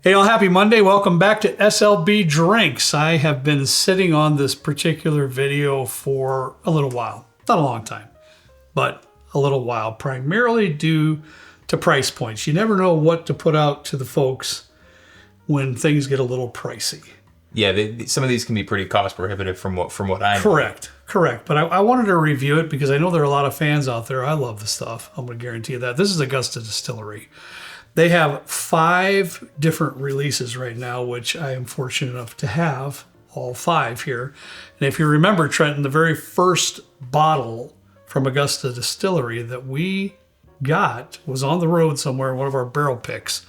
Hey all, happy Monday. Welcome back to SLB Drinks. I have been sitting on this particular video for a little while. Not a long time, but a little while, primarily due to price points. You never know what to put out to the folks when things get a little pricey. Yeah, some of these can be pretty cost prohibitive from what I know. Correct. But I wanted to review it because I know there are a lot of fans out there. I love the stuff. I'm going to guarantee you that. This is Augusta Distillery. They have 5 different releases right now, which I am fortunate enough to have all 5 here. And if you remember, Trenton, the very first bottle from Augusta Distillery that we got was on the road somewhere, one of our barrel picks.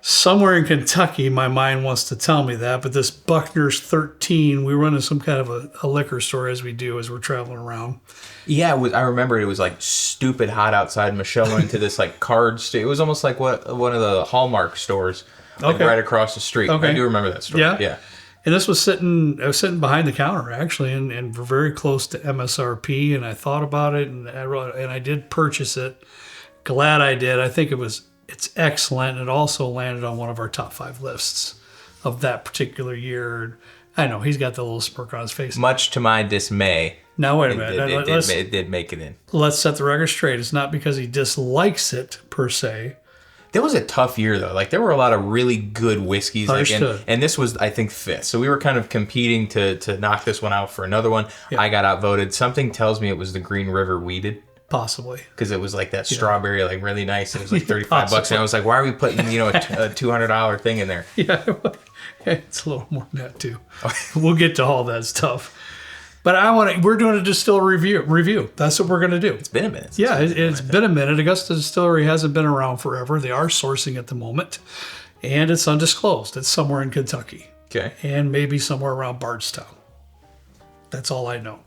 Somewhere in Kentucky, my mind wants to tell me that, but this Buckner's 13, we run in some kind of a liquor store as we do as we're traveling around. Yeah, I remember it was like stupid hot outside. Michelle went into this like card store. It was almost like one of the Hallmark stores like right across the street. Okay. I do remember that store. Yeah. And this was I was sitting behind the counter actually, and we're very close to MSRP, and I thought about it, and I did purchase it. Glad I did. I think it's excellent. It also landed on one of our top 5 lists of that particular year. I know, he's got the little smirk on his face. Much to my dismay. Now, wait a minute. It did make it in. Let's set the record straight. It's not because he dislikes it, per se. That was a tough year, though. Like, there were a lot of really good whiskeys. And this was, I think, 5th. So we were kind of competing to knock this one out for another one. Yeah. I got outvoted. Something tells me it was the Green River Weeded. Possibly. Because it was like that strawberry, like really nice. It was like $35. And I was like, why are we putting, a $200 thing in there? Yeah, it's a little more than that too. We'll get to all that stuff. But we're doing a distillery review. That's what we're going to do. It's been a minute. Yeah, it's been a minute. Augusta Distillery hasn't been around forever. They are sourcing at the moment. And it's undisclosed. It's somewhere in Kentucky. Okay. And maybe somewhere around Bardstown. That's all I know.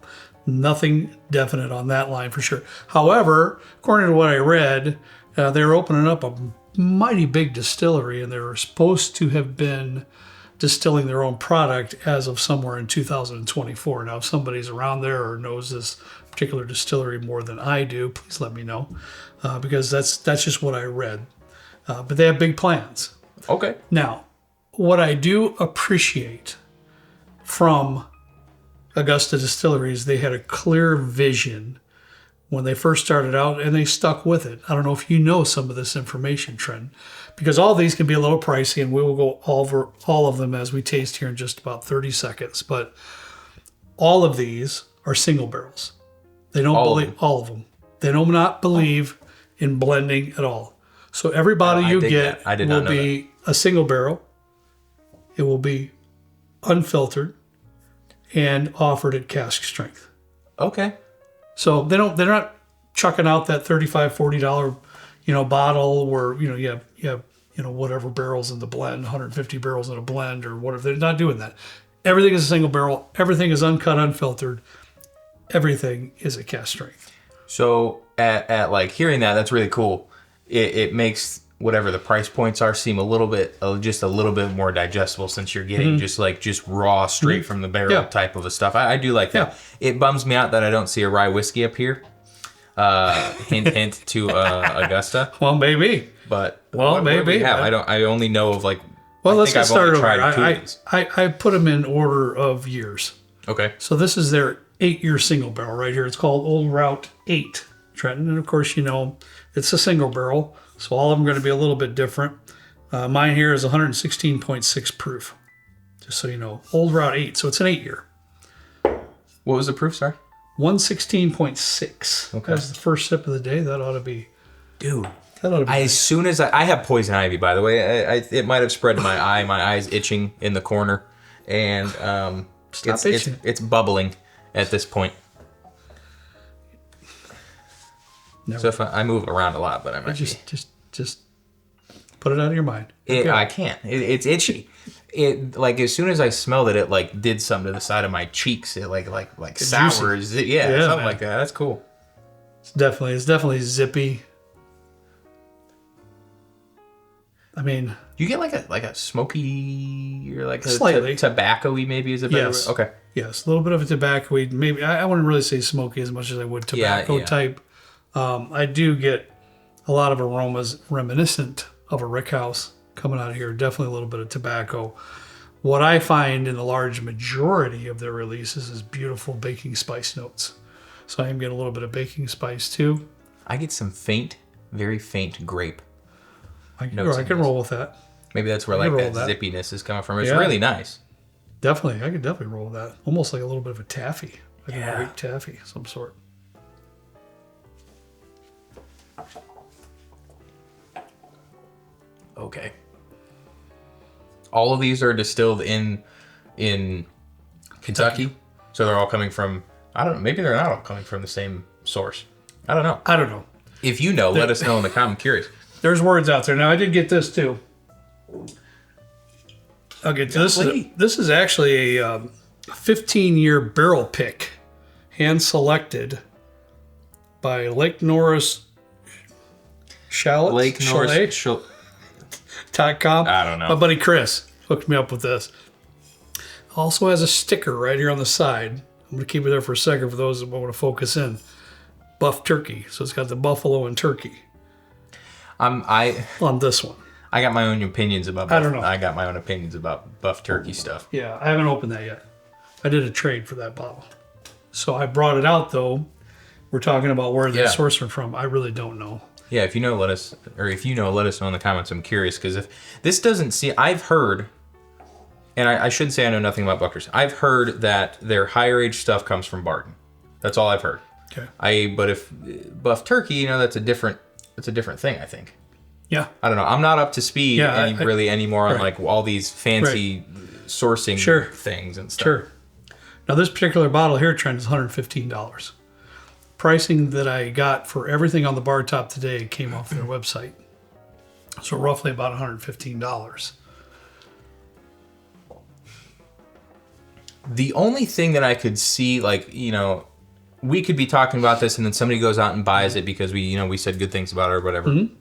Nothing definite on that line for sure. However, according to what I read, they were opening up a mighty big distillery, and they were supposed to have been distilling their own product as of somewhere in 2024. Now, if somebody's around there or knows this particular distillery more than I do, please let me know, because that's just what I read. But they have big plans. Okay. Now, what I do appreciate from Augusta Distilleries, they had a clear vision when they first started out, and they stuck with it. I don't know if you know some of this information, Trent, because all these can be a little pricey, and we will go over all of them as we taste here in just about 30 seconds. But all of these are single barrels. They don't believe all of them. They do not believe in blending at all. So every bottle you get will be a single barrel. It will be unfiltered and offered at cask strength. Okay. So they're not chucking out that $35, $40, bottle where, you have whatever barrels in the blend, 150 barrels in a blend or whatever. They're not doing that. Everything is a single barrel. Everything is uncut, unfiltered. Everything is at cask strength. So at like hearing that's really cool. It makes whatever the price points are seem just a little bit more digestible, since you're getting just raw straight from the barrel type of a stuff. I do like that. Yeah. It bums me out that I don't see a rye whiskey up here. Hint to Augusta. Well, maybe. But maybe. Yeah, I only know of like. Well, let's get started over. I put them in order of years. Okay. So this is their 8-year single barrel right here. It's called Old Route 8, Trenton, and of course it's a single barrel. So all of them are going to be a little bit different. Mine here is 116.6 proof. Just so you know. Old Route 8. So it's an 8-year. What was the proof, sorry? 116.6. Okay. That's the first sip of the day. That ought to be... Dude. That ought to be nice. As soon as I have poison ivy, by the way. It might have spread to my eye. My eye's itching in the corner. And it's bubbling at this point. Never. So if I move around a lot, but I might just put it out of your mind. I can't. It's itchy. It like as soon as I smelled it, like did something to the side of my cheeks. It like sours. Something man. Like that. That's cool. It's definitely zippy. I mean, you get like a smoky or like a slightly tobacco-y maybe is a better word? Okay. Yes, a little bit of a tobacco-y. Maybe I wouldn't really say smoky as much as I would tobacco type. I do get a lot of aromas reminiscent of a rickhouse coming out of here. Definitely a little bit of tobacco. What I find in the large majority of their releases is beautiful baking spice notes. So I am getting a little bit of baking spice too. I get some faint, very faint grape. I can roll with that. Maybe that's where like that zippiness is coming from. It's really nice. Definitely. I could definitely roll with that. Almost like a little bit of a taffy. Like a grape taffy of some sort. Okay. All of these are distilled in Kentucky. So they're all coming from, I don't know, maybe they're not all coming from the same source. I don't know. If you know, let us know in the comment. I'm curious. There's words out there. Now, I did get this too. Okay, this is actually a 15-year barrel pick, hand-selected by Lake Norris Chalet. .com. I don't know. My buddy Chris hooked me up with this. Also has a sticker right here on the side. I'm going to keep it there for a second for those that want to focus in. Buff turkey. So it's got the buffalo and turkey. On this one. I got my own opinions about buff. I don't know. I got my own opinions about buff turkey stuff. Yeah, I haven't opened that yet. I did a trade for that bottle. So I brought it out though. We're talking about where they're sourcing from. I really don't know. Yeah, if you know, let us know in the comments. I'm curious because if this doesn't see, I've heard, and I shouldn't say I know nothing about Buckner's. I've heard that their higher age stuff comes from Bourbon. That's all I've heard. Okay. But if buff turkey, that's a different thing. I think. Yeah. I don't know. I'm not up to speed anymore on like all these fancy sourcing things and stuff. Sure. Now this particular bottle here, Trent, is $115. Pricing that I got for everything on the bar top today came off their website. So roughly about $115. The only thing that I could see, like, we could be talking about this and then somebody goes out and buys it because we said good things about it or whatever. Mm-hmm.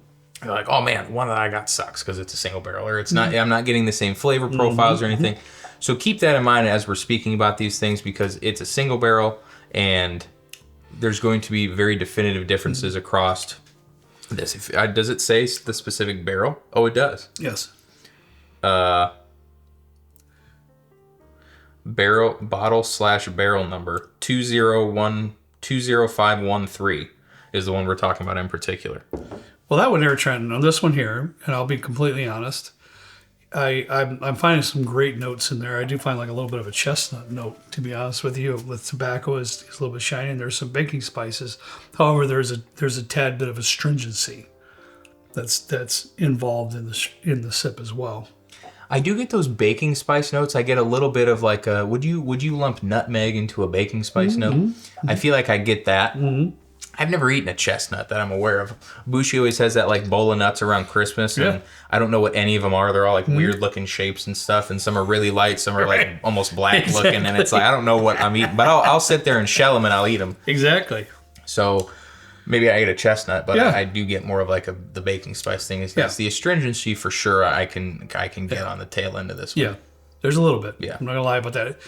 They're like, oh man, one that I got sucks because it's a single barrel or it's not, I'm not getting the same flavor profiles or anything. So keep that in mind as we're speaking about these things because it's a single barrel and there's going to be very definitive differences across this. Does it say the specific barrel? Oh, it does. Yes. Bottle / barrel number 20513 is the one we're talking about in particular. Well, that one there, Trent, on this one here, and I'll be completely honest, I'm finding some great notes in there. I do find like a little bit of a chestnut note, to be honest with you. With tobacco is a little bit shiny, and there's some baking spices. However, there's a tad bit of astringency that's involved in the sip as well. I do get those baking spice notes. I get a little bit of like a, would you lump nutmeg into a baking spice note? I feel like I get that. Mm-hmm. I've never eaten a chestnut that I'm aware of. Bushi always has that like bowl of nuts around Christmas, and I don't know what any of them are. They're all like weird looking shapes and stuff, and some are really light, some are like almost black looking, and it's like I don't know what I'm eating, but I'll sit there and shell them and I'll eat them. Exactly. So maybe I eat a chestnut, but I do get more of like the baking spice thing. It's the astringency for sure. I can get on the tail end of this one. Yeah, there's a little bit. Yeah, I'm not gonna lie about that.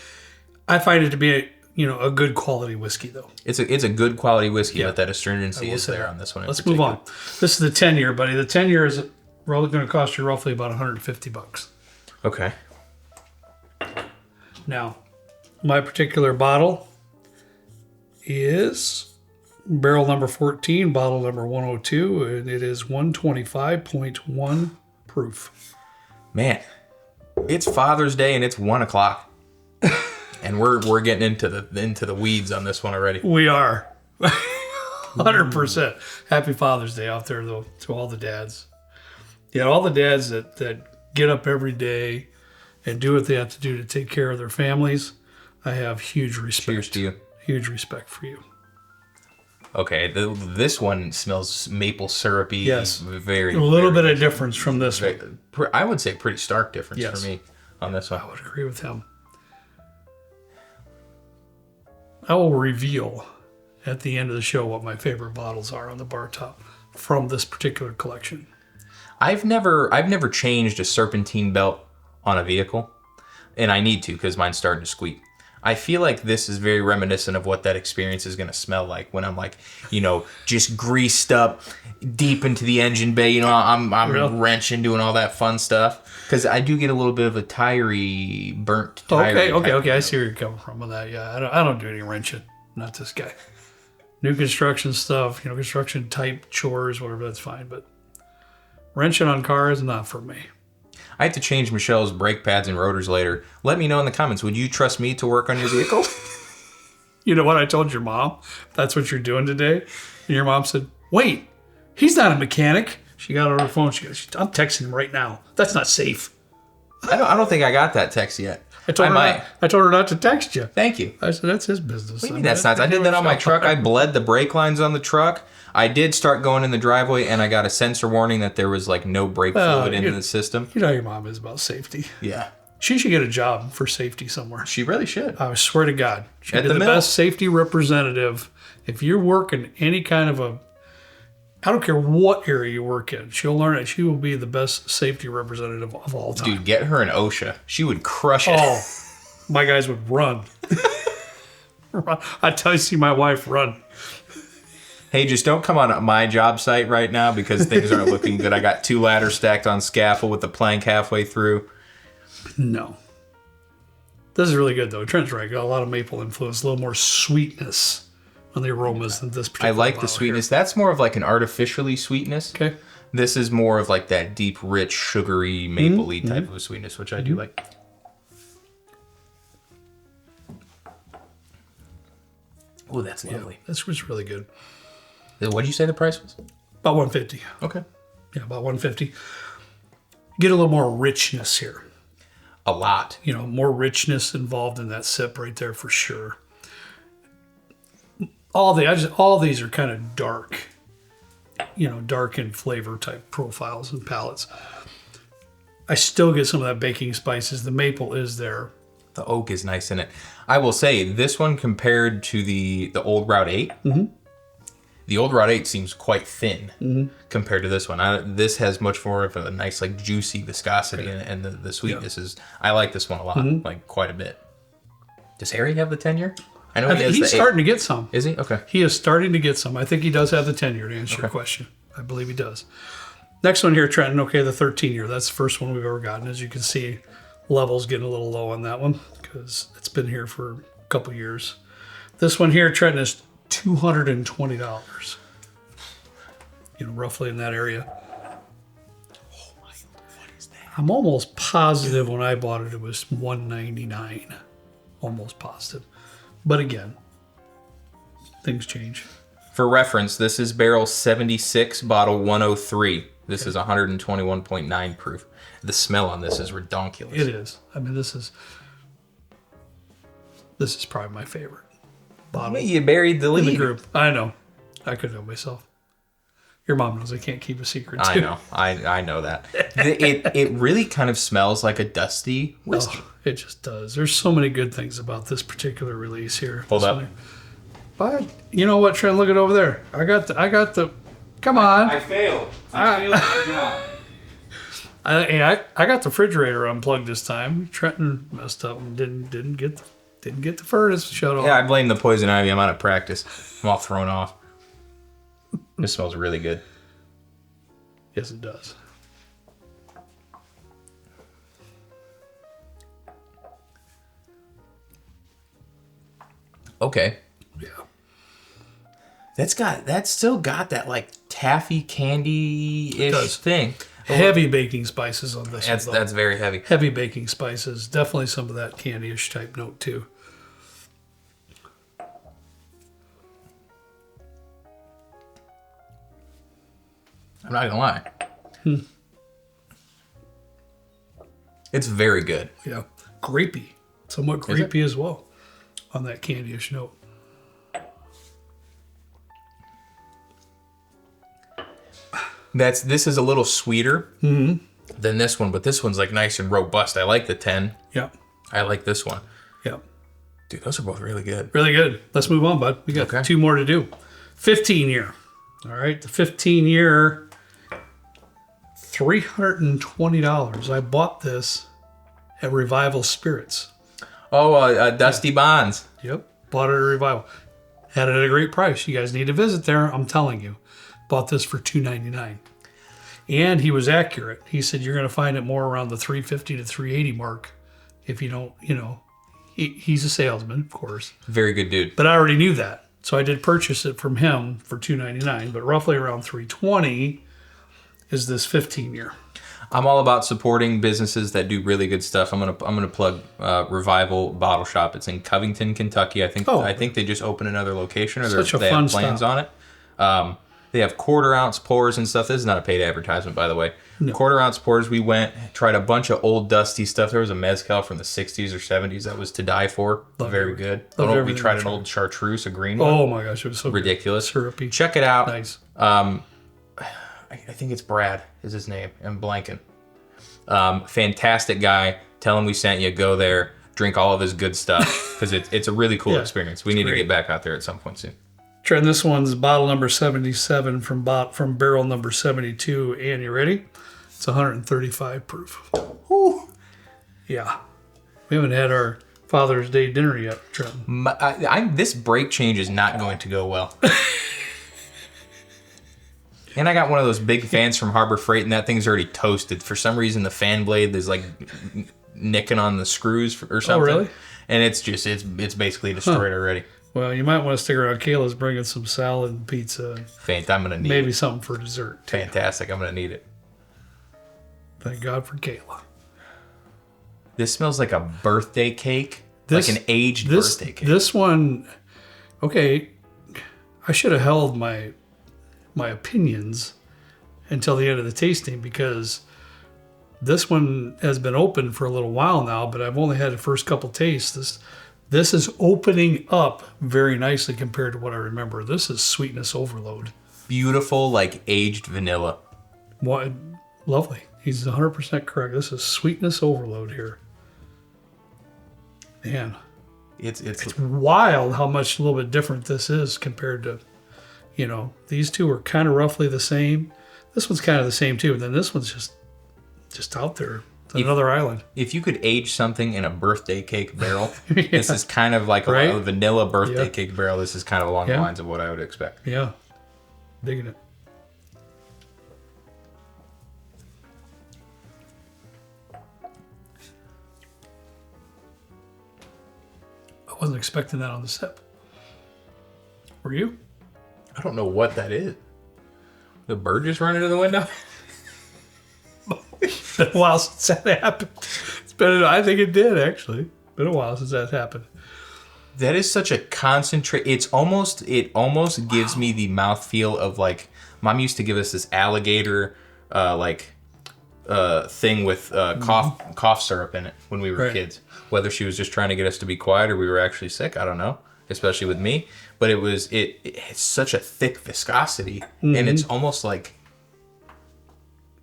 I find it to be a good quality whiskey though. It's a good quality whiskey, but that astringency is there on this one. Let's move on. This is the 10-year, buddy. The 10-year is going to cost you roughly about $150. Okay. Now, my particular bottle is barrel number 14, bottle number 102, and it is 125.1 proof. Man, it's Father's Day and it's 1:00. And we're getting into the weeds on this one already. We are. 100%. Happy Father's Day out there, though, to all the dads. Yeah, all the dads that get up every day and do what they have to do to take care of their families. I have huge respect. Cheers to you. Huge respect for you. Okay, this one smells maple syrupy. Yes. A little bit of difference from this one. I would say pretty stark difference for me on this one. I would agree with him. I will reveal at the end of the show what my favorite bottles are on the bar top from this particular collection. I've never changed a serpentine belt on a vehicle, and I need to because mine's starting to squeak. I feel like this is very reminiscent of what that experience is going to smell like when I'm like, just greased up deep into the engine bay. I'm wrenching, doing all that fun stuff. Because I do get a little bit of a burnt tire. Okay. I see where you're coming from with that. Yeah, I don't do any wrenching. Not this guy. New construction stuff, construction type chores, whatever, that's fine. But wrenching on cars, not for me. I have to change Michelle's brake pads and rotors later. Let me know in the comments. Would you trust me to work on your vehicle? You know what I told your mom? That's what you're doing today. And your mom said, wait, he's not a mechanic. She got on her phone. She goes, I'm texting him right now. That's not safe. I don't think I got that text yet. I told her not to text you. Thank you. I said, that's his business. What do you mean that's not? I did that on my truck. I bled the brake lines on the truck. I did start going in the driveway, and I got a sensor warning that there was no brake fluid in the system. You know how your mom is about safety. Yeah. She should get a job for safety somewhere. She really should. I swear to God. She'd be the best safety representative. If you're working any kind of I don't care what area you work in, she'll learn it. She will be the best safety representative of all time. Dude, get her an OSHA. She would crush it. Oh, my guys would run. I'd tell you, see my wife run. Hey, just don't come on my job site right now because things aren't looking good. I got 2 ladders stacked on scaffold with the plank halfway through. No. This is really good, though. Trent's right. Got a lot of maple influence, a little more sweetness on the aromas than this particular I like the sweetness. Here. That's more of an artificially sweetness. Okay. This is more of that deep, rich, sugary, maple-y type of sweetness, which I do like. Oh, that's lovely. This was really good. What did you say the price was? About $150. Okay. Yeah, about $150. Get a little more richness here. A lot. More richness involved in that sip right there for sure. All these are kind of dark, dark in flavor type profiles and palettes. I still get some of that baking spices. The maple is there. The oak is nice in it. I will say this one compared to the old Route 8. Mm-hmm. The old Route 8 seems quite thin compared to this one. This has much more of a nice, juicy viscosity, and the sweetness is. I like this one a lot, quite a bit. Does Harry have the tenure? I know he's starting to get some. Is he? Okay. He is starting to get some. I think he does have the tenure to answer your question. I believe he does. Next one here, Trenton. Okay, the 13-year. That's the first one we've ever gotten. As you can see, levels getting a little low on that one because it's been here for a couple years. This one here, Trenton, is $220. Roughly in that area. Oh my! What is that? I'm almost positive when I bought it, it was $199. Almost positive. But again, things change. For reference, this is barrel 76, bottle 103. This is 121.9 proof. The smell on this is redonkulous. It is. I mean, this is probably my favorite bottle. You buried the lead. In the group. I know. I couldn't help myself. Your mom knows I can't keep a secret too. I know. I know that. It really kind of smells like a dusty whiskey. Oh, it just does. There's so many good things about this particular release here. Hold up. But you know what, Trent? Look at over there. I got the. Come on. I failed. I failed my job. I got the refrigerator unplugged this time. Trenton messed up and didn't get the furnace shut off. Yeah, I blame the poison ivy. I'm out of practice. I'm all thrown off. This smells really good. Yes, it does. Okay. Yeah. That's still got that taffy candy-ish thing. Heavy baking spices on this one. That's very heavy. Heavy baking spices. Definitely some of that candy-ish type note too. I'm not gonna lie. It's very good. Yeah. Grapey. Somewhat grapey as well on that candy-ish note. This is a little sweeter than this one, but this one's nice and robust. I like the 10. Yeah. I like this one. Yeah. Dude, those are both really good. Really good. Let's move on, bud. We got 2 more to do. 15-year. All right. The 15-year, $320. I bought this at Revival Spirits. Oh, Dusty Bonds. Yep. Bought it at Revival. Had it at a great price. You guys need to visit there. I'm telling you. Bought this for $2.99. And he was accurate. He said you're going to find it more around the $350 to $380 mark if you don't, he's a salesman, of course. Very good dude. But I already knew that. So I did purchase it from him for $2.99, but roughly around $320 is this 15-year. I'm all about supporting businesses that do really good stuff. I'm gonna plug Revival Bottle Shop. It's in Covington, Kentucky. I think they just opened another location, or they have plans on it. They have quarter-ounce pours and stuff. This is not a paid advertisement, by the way. No. Quarter-ounce pours. We went, tried a bunch of old dusty stuff. There was a mezcal from the 60s or 70s that was to die for. Very good. We tried an old chartreuse, a green one. Oh my gosh, it was so ridiculous. Syrupy. Check it out. Nice. I think it's Brad is his name. I'm blanking. Fantastic guy. Tell him we sent you. Go there. Drink all of his good stuff because it's a really cool experience. We need to get back out there at some point soon. Trent, this one's bottle number 77 from barrel number 72. And you ready? It's 135 proof. Whew. Yeah. We haven't had our Father's Day dinner yet, Trent. This brake change is not going to go well. And I got one of those big fans from Harbor Freight, and that thing's already toasted. For some reason, the fan blade is like nicking on the screws or something. Oh, really? And it's basically destroyed already. Well, you might want to stick around. Kayla's bringing some salad and pizza. I'm gonna need maybe something for dessert. Fantastic. I'm gonna need it. Thank God for Kayla. This smells like a birthday cake, like an aged birthday cake. This one, okay. I should have held my opinions until the end of the tasting because this one has been open for a little while now, but I've only had the first couple tastes. This is opening up very nicely compared to what I remember. This is sweetness overload. Beautiful, like aged vanilla. What? Lovely. He's 100% correct. This is sweetness overload here. Man, it's wild how much a little bit different this is compared to, these two are kind of roughly the same. This one's kind of the same too, but then this one's just out there. Another island. If you could age something in a birthday cake barrel, this is kind of like a vanilla birthday cake barrel. This is kind of along the lines of what I would expect. Yeah. Digging it. I wasn't expecting that on the sip. Were you? I don't know what that is. The bird just running to the window? It's been a while since that happened. I think it did, actually. Been a while since that happened. That is such a concentrate. It almost gives me the mouthfeel of like, Mom used to give us this alligator thing with cough syrup in it when we were kids. Whether she was just trying to get us to be quiet or we were actually sick, I don't know. Especially with me. But it has such a thick viscosity. Mm-hmm. And it's almost like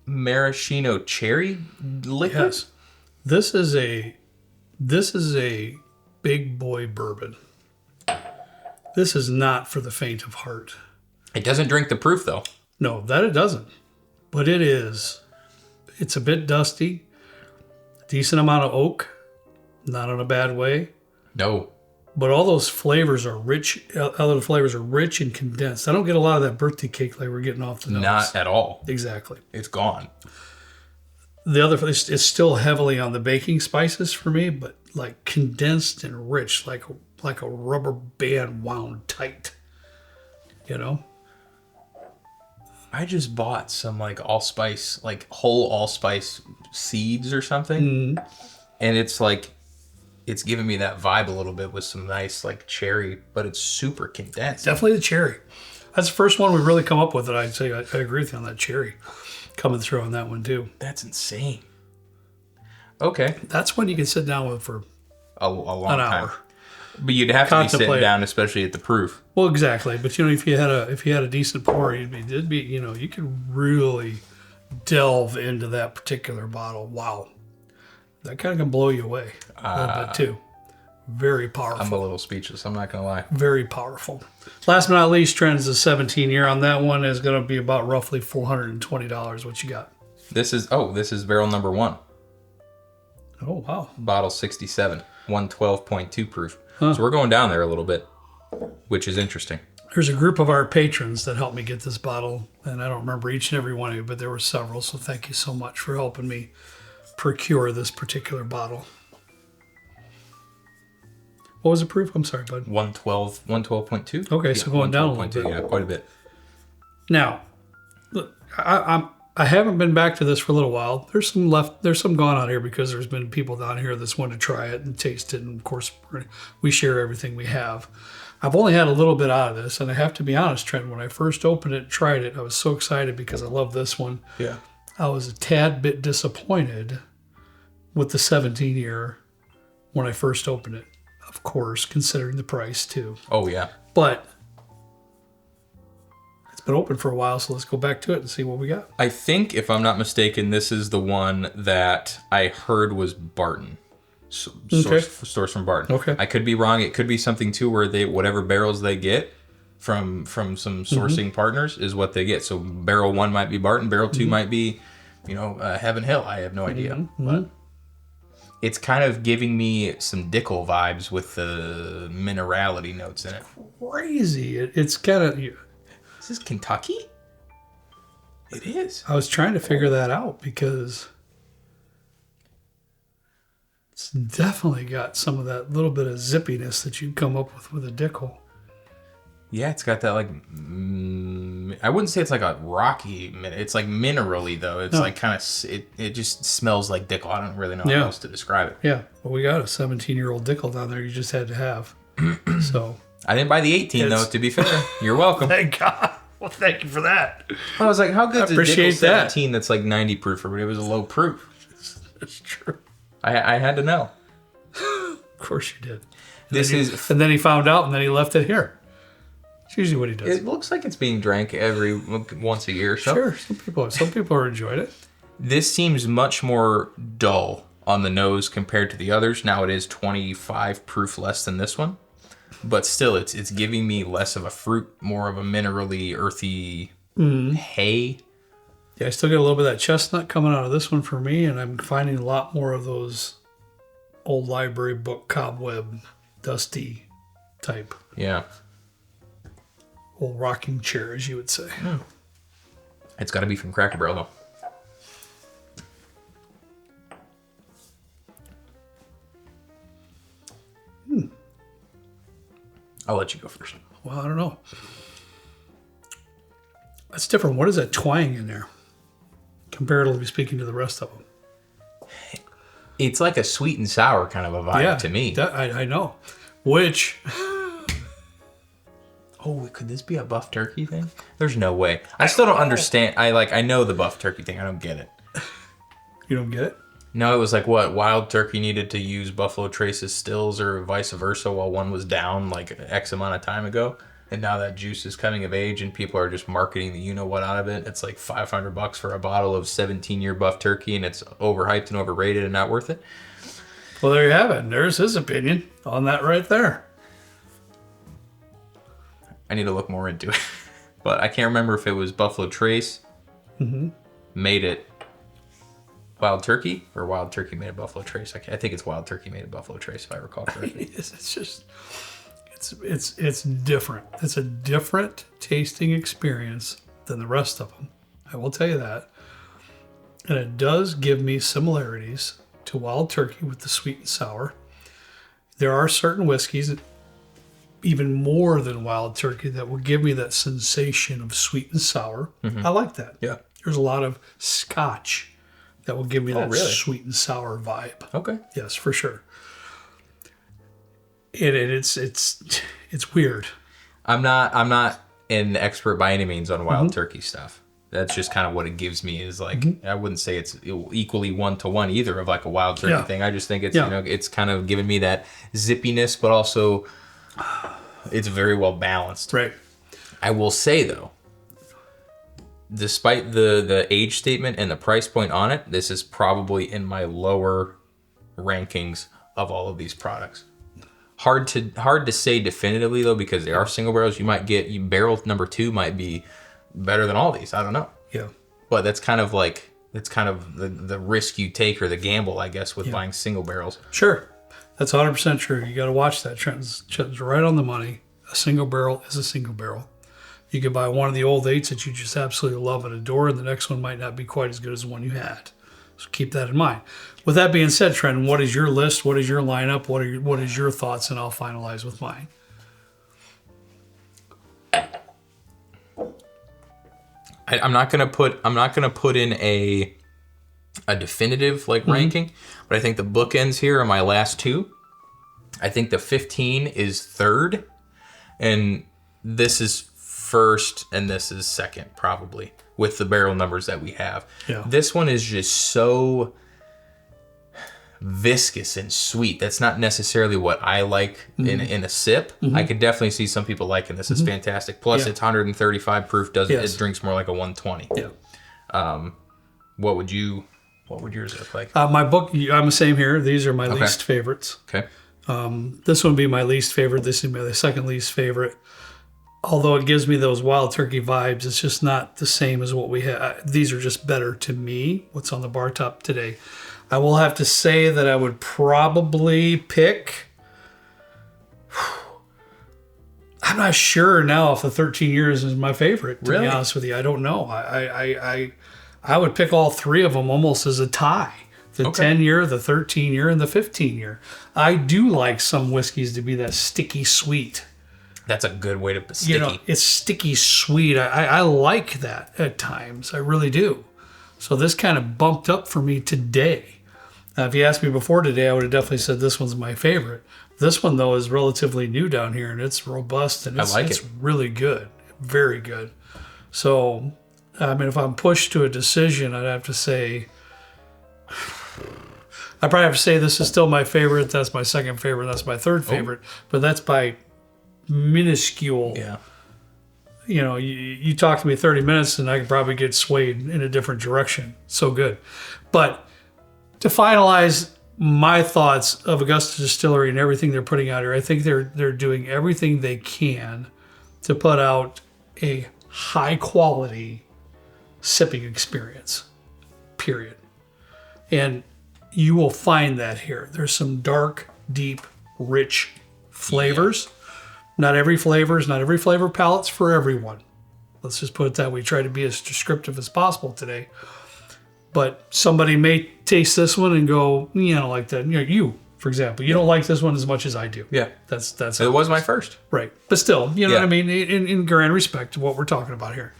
maraschino cherry liquid. Yes. This is a big boy bourbon. This is not for the faint of heart. It doesn't drink the proof though. No, that it doesn't. But it's a bit dusty. Decent amount of oak. Not in a bad way. No. But all those flavors are rich. Other flavors are rich and condensed. I don't get a lot of that birthday cake like we're getting off the nose. Not at all. Exactly. It's gone. The other is still heavily on the baking spices for me, but like condensed and rich, like a rubber band wound tight. I just bought some like allspice, like whole allspice seeds or something, and it's like. It's giving me that vibe a little bit with some nice like cherry, but it's super condensed. Definitely the cherry. That's the first one we really come up with that I'd say I agree with you on that cherry coming through on that one too. That's insane. Okay. That's one you can sit down with for a long an time. Hour. But you'd have to be sitting down, especially at the proof. Well, exactly. But if you had a decent pour, you could really delve into that particular bottle. Wow. That kind of can blow you away a little bit too. Very powerful. I'm a little speechless. I'm not going to lie. Very powerful. Last but not least, Trent is a 17-year on that one. Is going to be about roughly $420. What you got? This is barrel number 1. Oh, wow. Bottle 67, 112.2 proof. So we're going down there a little bit, which is interesting. There's a group of our patrons that helped me get this bottle, and I don't remember each and every one of you, but there were several, so thank you so much for helping me procure this particular bottle. What was the proof? I'm sorry, bud. 112.2. Okay, so going down a little bit. Yeah, quite a bit. Now, look, I haven't been back to this for a little while. There's some left. There's some gone out here because there's been people down here that's wanted to try it and taste it, and of course we share everything we have. I've only had a little bit out of this, and I have to be honest, Trent, when I first opened it and tried it, I was so excited because I love this one. Yeah. I was a tad bit disappointed with the 17-year when I first opened it, of course, considering the price too. Oh, yeah. But it's been open for a while, so let's go back to it and see what we got. I think, if I'm not mistaken, this is the one that I heard was Barton. Source from Barton. Okay. I could be wrong. It could be something too where they whatever barrels they get from some sourcing partners is what they get. So barrel 1 might be Barton, barrel 2 might be, Heaven Hill. I have no idea. But it's kind of giving me some Dickel vibes with the minerality notes in it. Crazy. It's kind of... Is this Kentucky? It is. I was trying to figure that out because it's definitely got some of that little bit of zippiness that you'd come up with a Dickel. Yeah, it's got that like, I wouldn't say it's like a rocky, it's like minerally though. It's like kind of, it just smells like Dickel. I don't really know how else to describe it. Yeah, well, we got a 17-year-old Dickel down there you just had to have. So I didn't buy the 18 though, to be fair. You're welcome. Thank God. Well, thank you for that. I was like, how good is a Dickel that. 17 that's like 90 proof, or it was a low proof? That's true. I had to know. Of course you did. And then he found out, and then he left it here. It's usually what he does. It looks like it's being drank once a year or so. Sure, some people are enjoying it. This seems much more dull on the nose compared to the others. Now it is 25 proof less than this one, but still, it's giving me less of a fruit, more of a minerally, earthy hay. Yeah, I still get a little bit of that chestnut coming out of this one for me, and I'm finding a lot more of those old library book cobweb, dusty type. Yeah. Old rocking chair, as you would say. It's got to be from Cracker Barrel, though. I'll let you go first. Well, I don't know. That's different. What is that twang in there? Comparatively speaking to the rest of them. It's like a sweet and sour kind of a vibe to me. I know. Which... Oh, could this be a buff turkey thing? There's no way. I still don't understand. I know the buff turkey thing. I don't get it. You don't get it? No, it was like what? Wild turkey needed to use Buffalo Trace's stills or vice versa while one was down like X amount of time ago. And now that juice is coming of age and people are just marketing the you-know-what out of it. It's like $500 for a bottle of 17-year buff turkey and it's overhyped and overrated and not worth it. Well, there you have it. And there's his opinion on that right there. I need to look more into it. But I can't remember if it was Buffalo Trace made it Wild Turkey or Wild Turkey made it Buffalo Trace. I think it's Wild Turkey made it Buffalo Trace if I recall correctly. It's just, it's different. It's a different tasting experience than the rest of them. I will tell you that. And it does give me similarities to Wild Turkey with the sweet and sour. There are certain whiskeys, even more than Wild Turkey, that will give me that sensation of sweet and sour. I like that. Yeah. There's a lot of Scotch that will give me that sweet and sour vibe. Okay. Yes, for sure. It's weird. I'm not an expert by any means on Wild Turkey stuff. That's just kind of what it gives me is like, I wouldn't say it's equally 1-to-1 either of like a Wild Turkey thing. I just think it's, it's kind of giving me that zippiness, but also it's very well balanced. Right. I will say though, despite the age statement and the price point on it, this is probably in my lower rankings of all of these products. Hard to say definitively though, because they are single barrels. You might barrel number 2 might be better than all these. I don't know. Yeah. But that's kind of like it's kind of the risk you take or the gamble, I guess, with buying single barrels. Sure. That's 100% true. You got to watch that. Trent's right on the money. A single barrel is a single barrel. You could buy one of the old 8s that you just absolutely love and adore, and the next one might not be quite as good as the one you had. So keep that in mind. With that being said, Trent, what is your list? What is your lineup? What is your thoughts? And I'll finalize with mine. I'm not gonna put in a definitive ranking, but I think the bookends here are my last two. I think the 15 is third, and this is first, and this is second, probably, with the barrel numbers that we have. Yeah. This one is just so viscous and sweet. That's not necessarily what I like in a sip. I could definitely see some people liking this. It's fantastic. Plus, it's 135 proof. It drinks more like a 120. Yeah. What would yours look like? My book, I'm the same here. These are my least favorites. Okay. This one would be my least favorite. This is my second least favorite. Although it gives me those wild turkey vibes, it's just not the same as what we have. These are just better to me, what's on the bar top today. I will have to say that I would probably pick... I'm not sure now if the 13 years is my favorite, to be honest with you. I don't know. I would pick all three of them almost as a tie. The 10-year, the 13-year, and the 15-year. I do like some whiskeys to be that sticky sweet. That's a good way to put sticky. It's sticky sweet. I like that at times. I really do. So this kind of bumped up for me today. Now, if you asked me before today, I would have definitely said this one's my favorite. This one, though, is relatively new down here, and it's robust, and it's really good. Very good. So, I mean, if I'm pushed to a decision, I'd have to say... I probably have to say this is still my favorite. That's my second favorite. That's my third favorite. But that's by minuscule. Yeah. You know, you talk to me 30 minutes and I could probably get swayed in a different direction. So good. But to finalize my thoughts of Augusta Distillery and everything they're putting out here, I think they're doing everything they can to put out a high quality sipping experience. Period. And you will find that here. There's some dark, deep, rich flavors. Not every flavor palette's for everyone. Let's just put it that way. Try to be as descriptive as possible today. But somebody may taste this one and go, like that. You, for example, you don't like this one as much as I do. Yeah. That's it was my first. Right. But still, you know what I mean? In grand respect to what we're talking about here.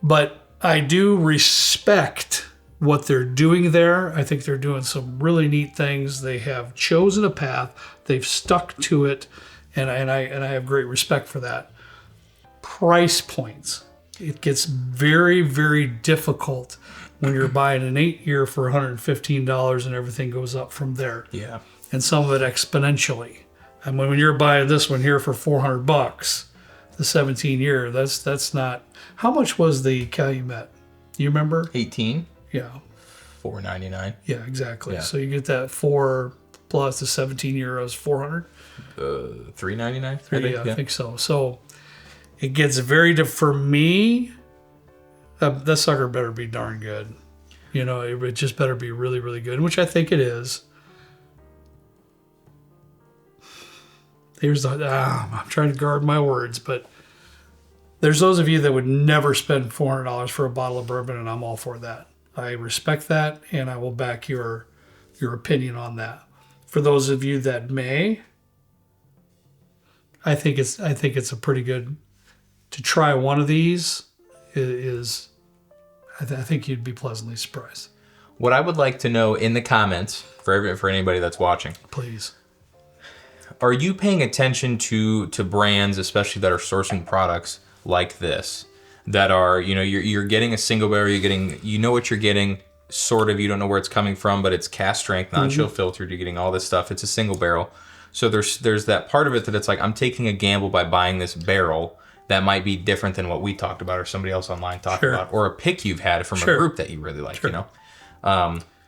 But I do respect what they're doing there. I think they're doing some really neat things. They have chosen a path. They've stuck to it. And I have great respect for that. Price points. It gets very, very difficult when you're buying an 8-year for $115 and everything goes up from there. Yeah. And some of it exponentially. And when you're buying this one here for $400, the 17-year, that's not... How much was the Calumet? Do you remember? 18. Yeah. $4.99. Yeah, exactly. Yeah. So you get that 4 plus the 17 euros, 400. $3.99. I think so. So it gets very for me. That sucker better be darn good. It just better be really, really good, which I think it is. I'm trying to guard my words, but there's those of you that would never spend $400 for a bottle of bourbon, and I'm all for that. I respect that, and I will back your opinion on that. For those of you that may, I think it's a pretty good to try one of these. I think you'd be pleasantly surprised. What I would like to know in the comments for anybody that's watching, please. Are you paying attention to brands, especially that are sourcing products like this, that are, you're getting a single barrel, you know what you're getting, sort of, you don't know where it's coming from, but it's cask strength, non-chill filtered, you're getting all this stuff, it's a single barrel. So there's that part of it that it's like, I'm taking a gamble by buying this barrel that might be different than what we talked about or somebody else online talked about, or a pick you've had from a group that you really like,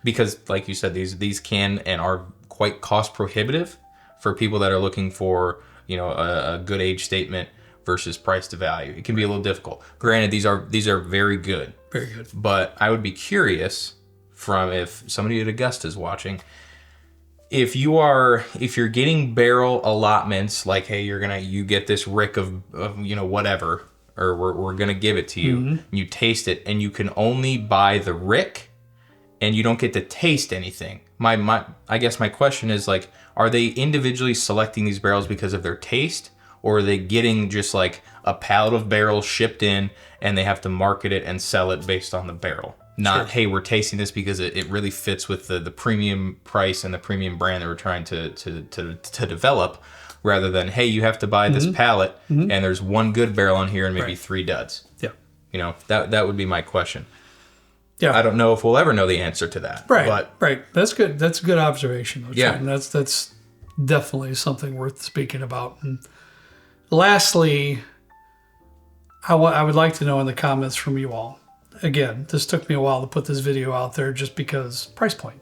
because like you said, these can and are quite cost prohibitive for people that are looking for, a good age statement versus price to value. It can be a little difficult. Granted, these are very good. Very good. But I would be curious from if somebody at Augusta is watching, if you're getting barrel allotments, like, hey, you get this rick of whatever, or we're gonna give it to you, and you taste it, and you can only buy the rick, and you don't get to taste anything. I guess my question is, like, are they individually selecting these barrels because of their taste, or are they getting just like a pallet of barrels shipped in and they have to market it and sell it based on the barrel? Not, hey, we're tasting this because it really fits with the premium price and the premium brand that we're trying to develop, rather than, hey, you have to buy this pallet and there's one good barrel on here and maybe 3 duds. Yeah. That would be my question. Yeah. I don't know if we'll ever know the answer to that. Right. That's good. That's a good observation, though. Yeah. And that's definitely something worth speaking about. And lastly, I would like to know in the comments from you all. Again, this took me a while to put this video out there just because price point,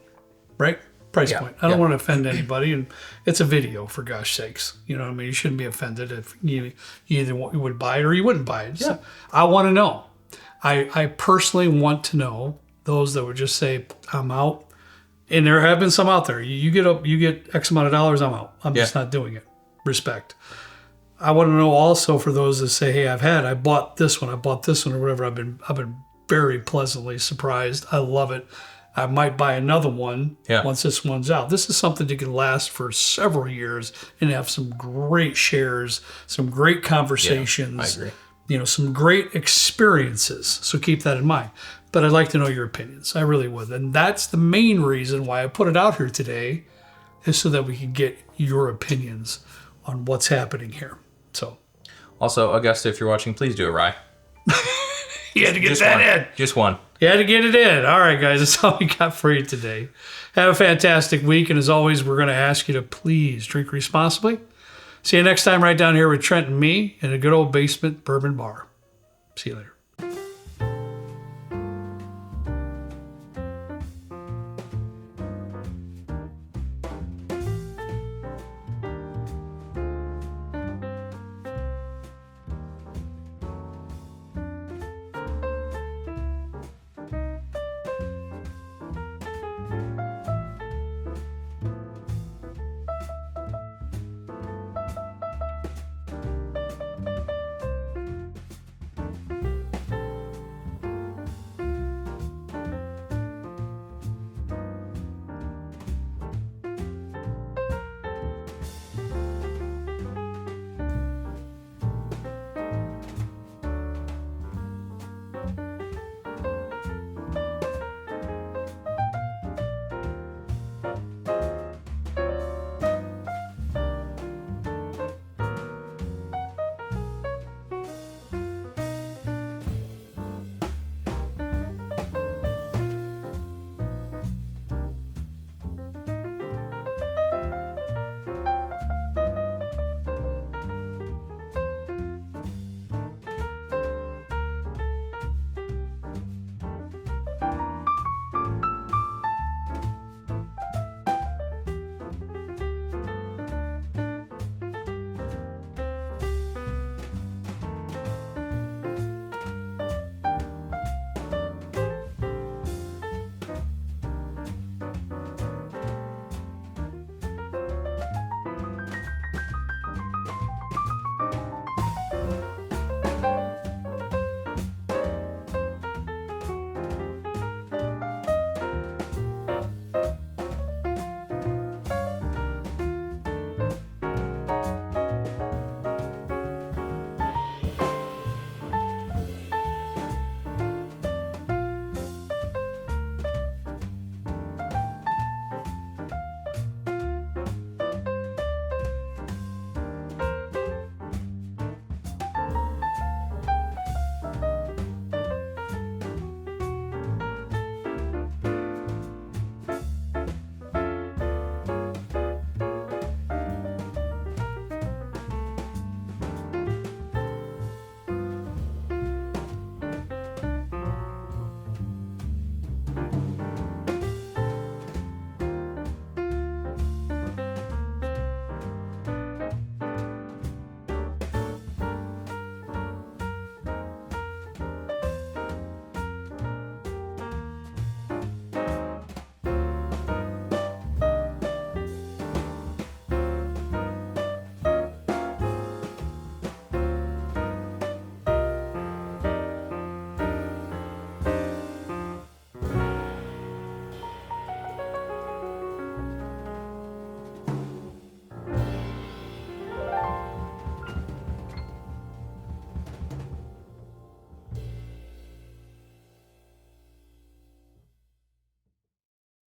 right? Price point. I don't want to offend anybody, and it's a video, for gosh sakes. You know what I mean? You shouldn't be offended if you either would buy it or you wouldn't buy it. Yeah. So I want to know. I personally want to know those that would just say, I'm out. And there have been some out there. You get X amount of dollars, I'm out. I'm just not doing it. Respect. I want to know also for those that say, hey, I bought this one, or whatever. I've been very pleasantly surprised. I love it. I might buy another one once this one's out. This is something that can last for several years and have some great shares, some great conversations. I agree. Some great experiences. So keep that in mind. But I'd like to know your opinions. I really would. And that's the main reason why I put it out here today, is so that we can get your opinions on what's happening here. So, also, Augusta, if you're watching, please do a rye. You had to get that in. Just one. You had to get it in. All right, guys. That's all we got for you today. Have a fantastic week. And as always, we're going to ask you to please drink responsibly. See you next time right down here with Trent and me in a good old basement bourbon bar. See you later.